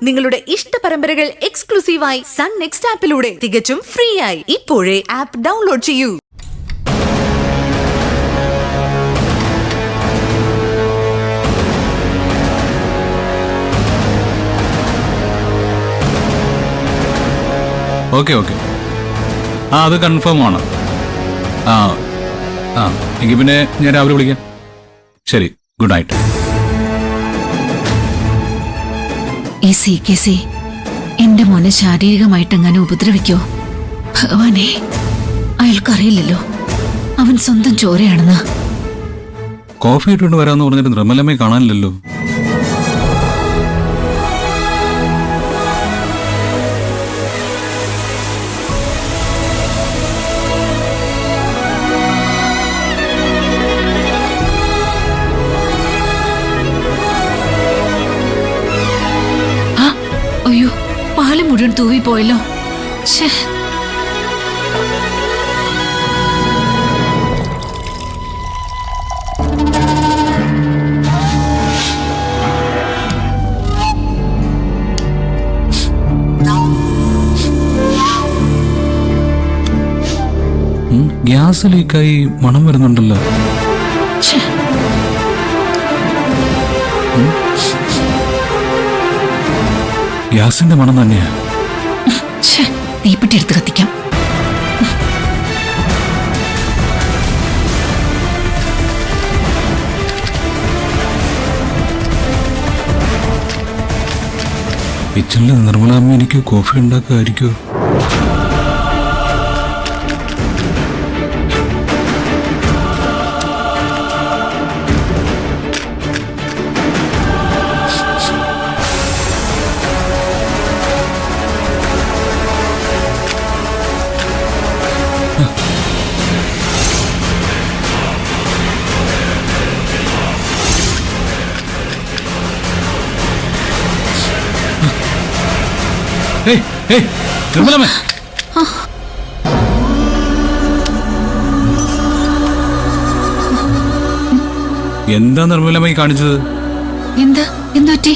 നിങ്ങളുടെ ഇഷ്ട പരമ്പരകൾ എക്സ്ക്ലൂസീവായി സൺ നെക്സ്റ്റ് ആപ്പിലൂടെ തികച്ചും ഫ്രീ ആയി ഇപ്പോഴേ ആപ്പ് ഡൗൺലോഡ് ചെയ്യൂ. ഓക്കെ ഓക്കെ, അത് കൺഫേം ആണ്. എങ്കിൽ പിന്നെ ഞാൻ രാവിലെ വിളിക്കാം. ശരി, ഗുഡ് നൈറ്റ്. ഈ CKC എന്റെ മോനെ ശാരീരികമായിട്ടെങ്ങനെ ഉപദ്രവിക്കോ? ഭഗവാനെ, അയാൾക്കറിയില്ലല്ലോ അവൻ സ്വന്തം ചോരയാണെന്ന്. കോഫി ഇട്ടുകൊണ്ട് വരാമെന്ന് പറഞ്ഞിട്ട് നിർമ്മലമ്മയെ കാണാനില്ലല്ലോ. അയ്യോ, പാല് മുഴുവൻ തൂവിപ്പോയല്ലോ. ഗ്യാസ് ലീക്കായി മണം വരുന്നുണ്ടല്ലോ. ഗ്യാസിന്റെ മണം തന്നെയാ. തീപ്പെട്ടി എടുത്ത് കത്തിക്കാം. കിച്ചണില് നിർമ്മലാമ്മ എനിക്ക് കോഫി ഉണ്ടാക്കുമായിരിക്കോ? നിർമ്മലമ്മ, എന്താ നിർമ്മലമ്മ കാണിച്ചത്? എന്താ എന്തുപറ്റി?